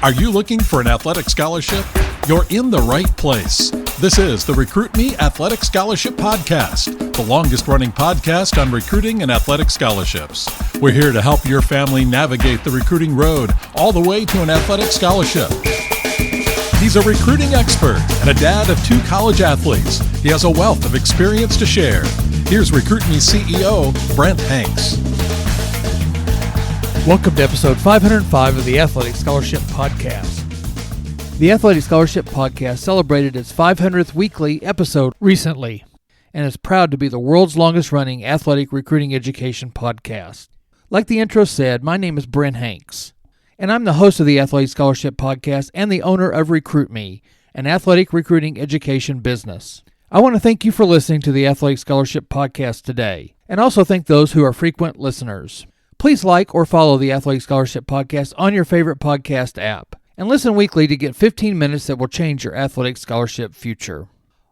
Are you looking for an athletic scholarship? You're in the right place. This is the Recruit Me Athletic Scholarship Podcast, the longest-running podcast on recruiting and athletic scholarships. We're here to help your family navigate the recruiting road all the way to an athletic scholarship. He's a recruiting expert and a dad of 2 college athletes. He has a wealth of experience to share. Here's Recruit Me CEO, Brent Hanks. Welcome to episode 505 of the Athletic Scholarship Podcast. The Athletic Scholarship Podcast celebrated its 500th weekly episode recently and is proud to be the world's longest-running athletic recruiting education podcast. Like the intro said, my name is Brent Hanks, and I'm the host of the Athletic Scholarship Podcast and the owner of Recruit Me, an athletic recruiting education business. I want to thank you for listening to the Athletic Scholarship Podcast today, and also thank those who are frequent listeners. Please like or follow the Athletic Scholarship Podcast on your favorite podcast app, and listen weekly to get 15 minutes that will change your athletic scholarship future.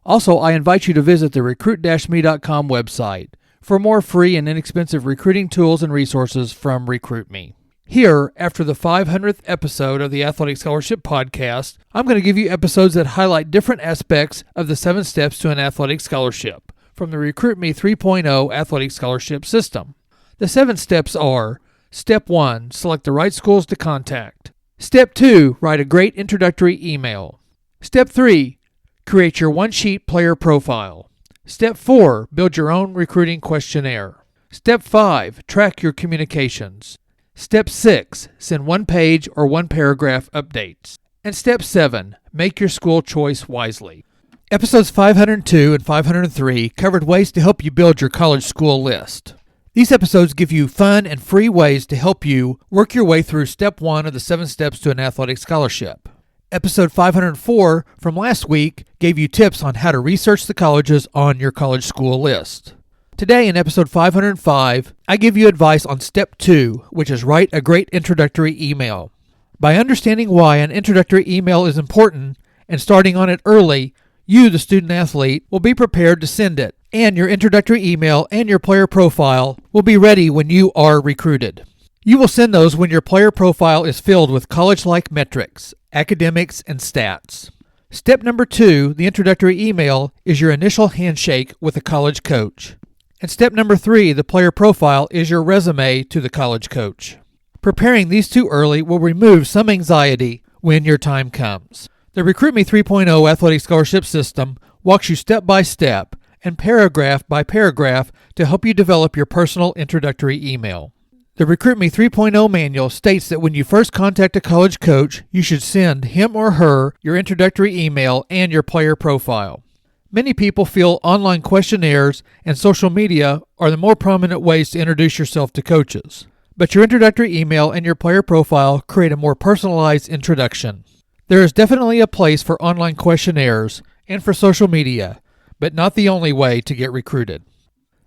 Also, I invite you to visit the recruit-me.com website for more free and inexpensive recruiting tools and resources from Recruit Me. Here, after the 500th episode of the Athletic Scholarship Podcast, I'm going to give you episodes that highlight different aspects of the 7 steps to an athletic scholarship from the Recruit Me 3.0 athletic scholarship system. The 7 steps are: Step 1, select the right schools to contact. Step 2, write a great introductory email. Step 3, create your one-sheet player profile. Step 4, build your own recruiting questionnaire. Step 5, track your communications. Step 6, send one-page or one-paragraph updates. And Step 7, make your school choice wisely. Episodes 502 and 503 covered ways to help you build your college school list. These episodes give you fun and free ways to help you work your way through Step 1 of the 7 steps to an athletic scholarship. Episode 504 from last week gave you tips on how to research the colleges on your college school list. Today in episode 505, I give you advice on Step 2, which is write a great introductory email. By understanding why an introductory email is important and starting on it early, you, the student athlete, will be prepared to send it, and your introductory email and your player profile will be ready when you are recruited. You will send those when your player profile is filled with college-like metrics, academics, and stats. Step number 2, the introductory email, is your initial handshake with a college coach. And step number 3, the player profile, is your resume to the college coach. Preparing these 2 early will remove some anxiety when your time comes. The Recruit Me 3.0 athletic scholarship system walks you step by step and paragraph by paragraph to help you develop your personal introductory email. The Recruit Me 3.0 manual states that when you first contact a college coach, you should send him or her your introductory email and your player profile. Many people feel online questionnaires and social media are the more prominent ways to introduce yourself to coaches. But your introductory email and your player profile create a more personalized introduction. There is definitely a place for online questionnaires and for social media, but not the only way to get recruited.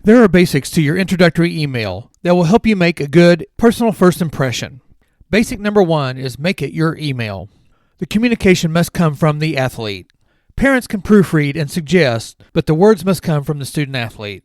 There are basics to your introductory email that will help you make a good personal first impression. Basic number 1 is make it your email. The communication must come from the athlete. Parents can proofread and suggest, but the words must come from the student athlete.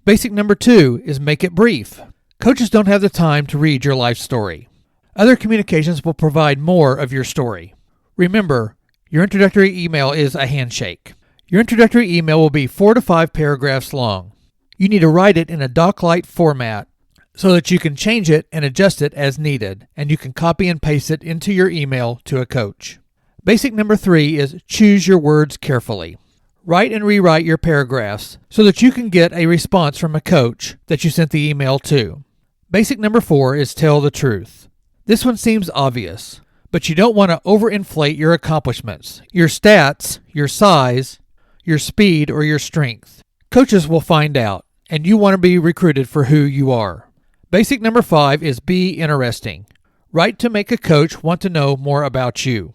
Basic number 2 is make it brief. Coaches don't have the time to read your life story. Other communications will provide more of your story. Remember, your introductory email is a handshake. Your introductory email will be 4 to 5 paragraphs long. You need to write it in a doc-like format so that you can change it and adjust it as needed, and you can copy and paste it into your email to a coach. Basic number 3 is choose your words carefully. Write and rewrite your paragraphs so that you can get a response from a coach that you sent the email to. Basic number 4 is tell the truth. This one seems obvious, but you don't want to overinflate your accomplishments, your stats, your size, your speed, or your strength. Coaches will find out, and you want to be recruited for who you are. Basic number 5 is be interesting. Write to make a coach want to know more about you.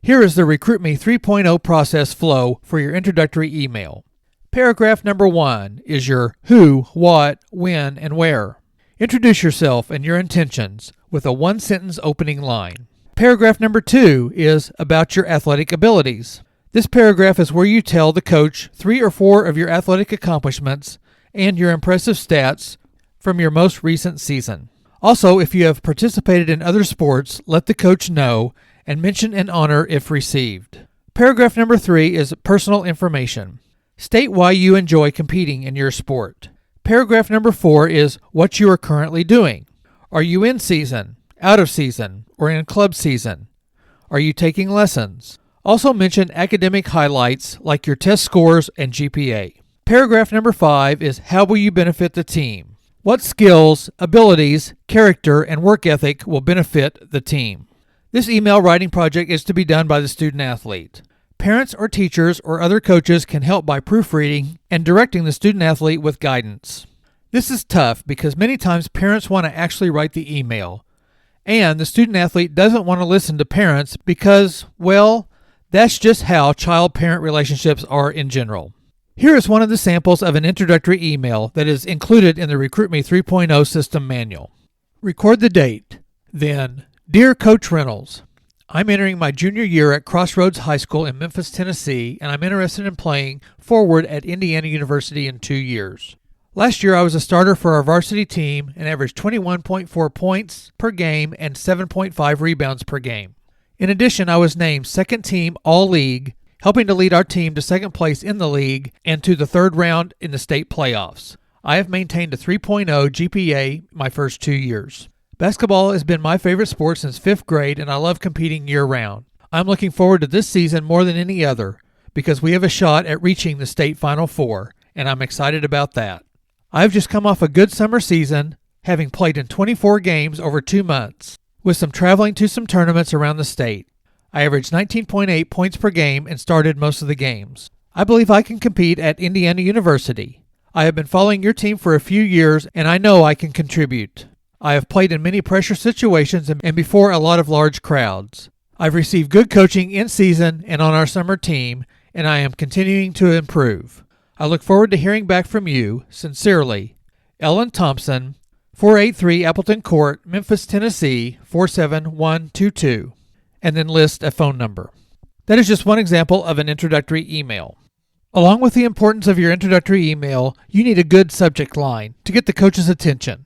Here is the Recruit Me 3.0 process flow for your introductory email. Paragraph number 1 is your who, what, when, and where. Introduce yourself and your intentions with a 1-sentence opening line. Paragraph number 2 is about your athletic abilities. This paragraph is where you tell the coach 3 or 4 of your athletic accomplishments and your impressive stats from your most recent season. Also, if you have participated in other sports, let the coach know and mention and honor if received. Paragraph number 3 is personal information. State why you enjoy competing in your sport. Paragraph number 4 is what you are currently doing. Are you in season, out of season, or in club season? Are you taking lessons? Also mention academic highlights like your test scores and GPA. Paragraph number 5 is how will you benefit the team? What skills, abilities, character, and work ethic will benefit the team? This email writing project is to be done by the student athlete. Parents or teachers or other coaches can help by proofreading and directing the student athlete with guidance. This is tough because many times parents want to actually write the email, and the student athlete doesn't want to listen to parents because, well, that's just how child-parent relationships are in general. Here is one of the samples of an introductory email that is included in the Recruit Me 3.0 system manual. Record the date. Then, Dear Coach Reynolds, I'm entering my junior year at Crossroads High School in Memphis, Tennessee, and I'm interested in playing forward at Indiana University in 2 years. Last year, I was a starter for our varsity team and averaged 21.4 points per game and 7.5 rebounds per game. In addition, I was named second team All-League, helping to lead our team to second place in the league and to the third round in the state playoffs. I have maintained a 3.0 GPA my first 2 years. Basketball has been my favorite sport since 5th grade, and I love competing year-round. I'm looking forward to this season more than any other because we have a shot at reaching the state Final Four, and I'm excited about that. I've just come off a good summer season, having played in 24 games over 2 months, with some traveling to some tournaments around the state. I averaged 19.8 points per game and started most of the games. I believe I can compete at Indiana University. I have been following your team for a few years, and I know I can contribute. I have played in many pressure situations and before a lot of large crowds. I've received good coaching in season and on our summer team, and I am continuing to improve. I look forward to hearing back from you. Sincerely, Ellen Thompson, 483 Appleton Court, Memphis, Tennessee, 47122, and then list a phone number. That is just one example of an introductory email. Along with the importance of your introductory email, you need a good subject line to get the coach's attention.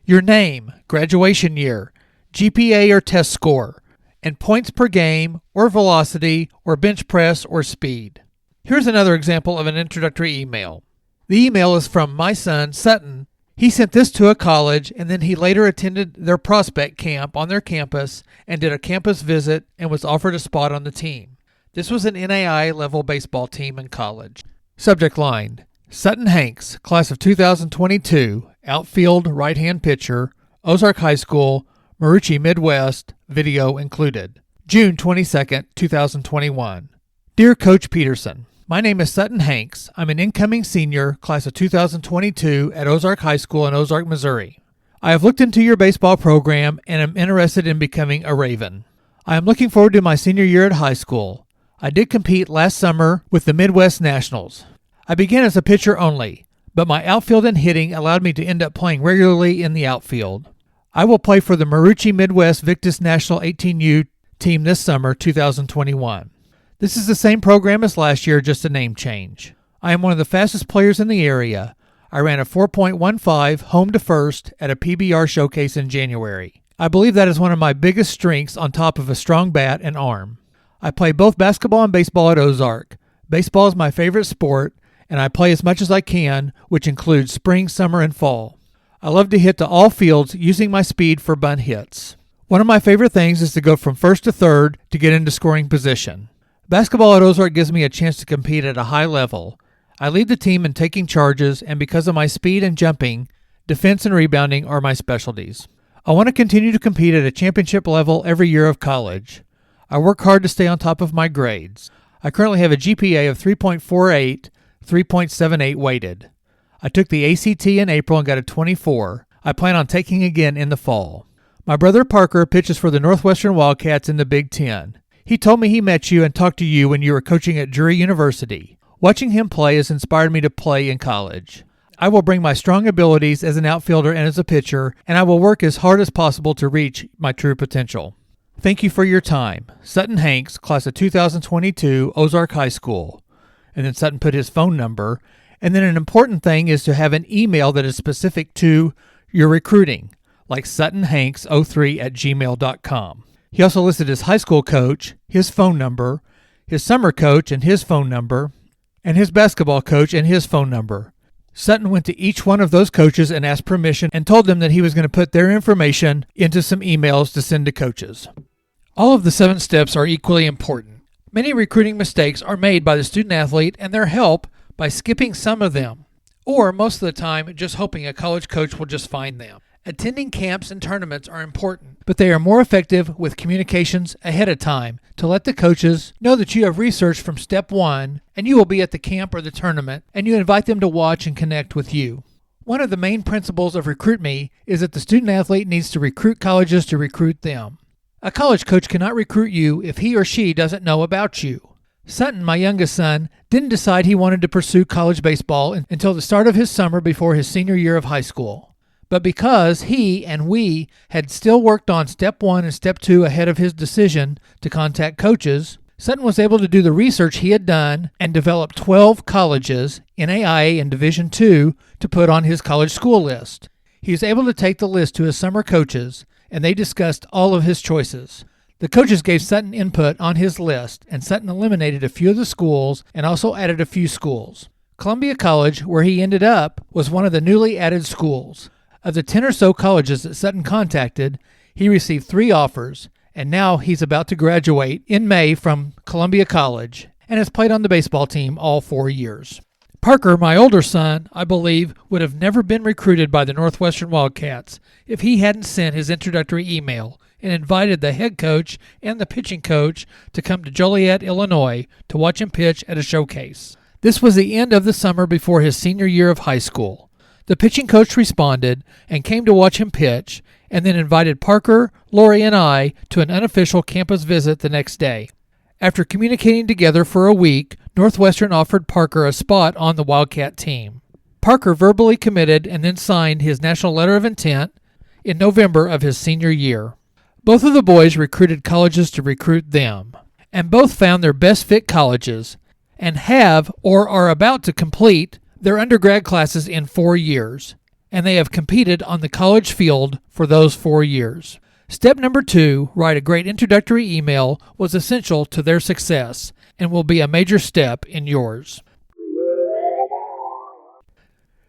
Your name, graduation year, GPA or test score, and points per game or velocity or bench press or speed. Here's another example of an introductory email. The email is from my son, Sutton. He sent this to a college, and then he later attended their prospect camp on their campus and did a campus visit and was offered a spot on the team. This was an NAI level baseball team in college. Subject line, Sutton Hanks, class of 2022, outfield right-hand pitcher, Ozark High School, Marucci Midwest, video included. June 22, 2021. Dear Coach Peterson, my name is Sutton Hanks. I'm an incoming senior, class of 2022 at Ozark High School in Ozark, Missouri. I have looked into your baseball program and am interested in becoming a Raven. I am looking forward to my senior year at high school. I did compete last summer with the Midwest Nationals. I began as a pitcher only, but my outfield and hitting allowed me to end up playing regularly in the outfield. I will play for the Marucci Midwest Victus National 18U team this summer, 2021. This is the same program as last year, just a name change. I am one of the fastest players in the area. I ran a 4.15 home to first at a PBR showcase in January. I believe that is one of my biggest strengths on top of a strong bat and arm. I play both basketball and baseball at Ozark. Baseball is my favorite sport, and I play as much as I can, which includes spring, summer, and fall. I love to hit to all fields using my speed for bunt hits. One of my favorite things is to go from first to third to get into scoring position. Basketball at Ozark gives me a chance to compete at a high level. I lead the team in taking charges, and because of my speed and jumping, defense and rebounding are my specialties. I want to continue to compete at a championship level every year of college. I work hard to stay on top of my grades. I currently have a GPA of 3.48, 3.78 weighted. I took the ACT in April and got a 24. I plan on taking again in the fall. My brother Parker pitches for the Northwestern Wildcats in the Big Ten. He told me he met you and talked to you when you were coaching at Drury University. Watching him play has inspired me to play in college. I will bring my strong abilities as an outfielder and as a pitcher, and I will work as hard as possible to reach my true potential. Thank you for your time. Sutton Hanks, class of 2022, Ozark High School. And then Sutton put his phone number. And then an important thing is to have an email that is specific to your recruiting, like suttonhanks03@gmail.com. He also listed his high school coach, his phone number, his summer coach and his phone number, and his basketball coach and his phone number. Sutton went to each one of those coaches and asked permission and told them that he was going to put their information into some emails to send to coaches. All of the 7 steps are equally important. Many recruiting mistakes are made by the student athlete and their help by skipping some of them, or most of the time just hoping a college coach will just find them. Attending camps and tournaments are important, but they are more effective with communications ahead of time to let the coaches know that you have researched from step 1 and you will be at the camp or the tournament, and you invite them to watch and connect with you. One of the main principles of Recruit Me is that the student athlete needs to recruit colleges to recruit them. A college coach cannot recruit you if he or she doesn't know about you. Sutton, my youngest son, didn't decide he wanted to pursue college baseball until the start of his summer before his senior year of high school. But because he and we had still worked on step 1 and step 2 ahead of his decision to contact coaches, Sutton was able to do the research he had done and develop 12 colleges, NAIA and Division II, to put on his college school list. He was able to take the list to his summer coaches, and they discussed all of his choices. The coaches gave Sutton input on his list, and Sutton eliminated a few of the schools and also added a few schools. Columbia College, where he ended up, was one of the newly added schools. Of the 10 or so colleges that Sutton contacted, he received 3 offers, and now he's about to graduate in May from Columbia College and has played on the baseball team all 4 years. Parker, my older son, I believe, would have never been recruited by the Northwestern Wildcats if he hadn't sent his introductory email and invited the head coach and the pitching coach to come to Joliet, Illinois to watch him pitch at a showcase. This was the end of the summer before his senior year of high school. The pitching coach responded and came to watch him pitch, and then invited Parker, Lori, and I to an unofficial campus visit the next day. After communicating together for a week, Northwestern offered Parker a spot on the Wildcat team. Parker verbally committed and then signed his national letter of intent in November of his senior year. Both of the boys recruited colleges to recruit them, and both found their best fit colleges and have or are about to complete their undergrad classes in 4 years, and they have competed on the college field for those 4 years. Step number 2, write a great introductory email, was essential to their success and will be a major step in yours.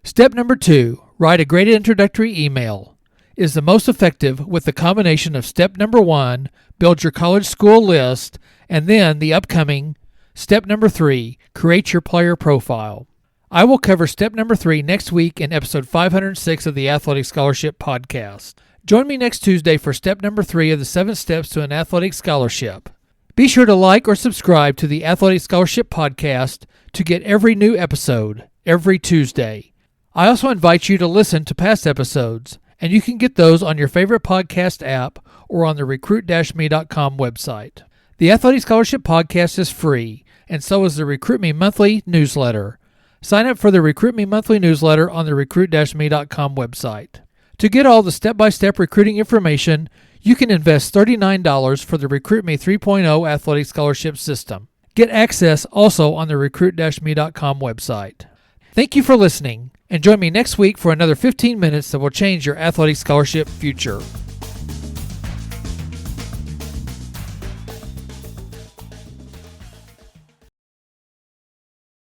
Step number 2, write a great introductory email, is the most effective with the combination of step number 1, build your college school list, and then the upcoming step number 3, create your player profile. I will cover step number 3 next week in episode 506 of the Athletic Scholarship Podcast. Join me next Tuesday for step number 3 of the 7 steps to an athletic scholarship. Be sure to like or subscribe to the Athletic Scholarship Podcast to get every new episode every Tuesday. I also invite you to listen to past episodes, and you can get those on your favorite podcast app or on the recruit-me.com website. The Athletic Scholarship Podcast is free, and so is the Recruit Me Monthly newsletter. Sign up for the Recruit Me Monthly newsletter on the recruit-me.com website. To get all the step-by-step recruiting information, you can invest $39 for the Recruit Me 3.0 Athletic Scholarship System. Get access also on the recruit-me.com website. Thank you for listening, and join me next week for another 15 minutes that will change your athletic scholarship future.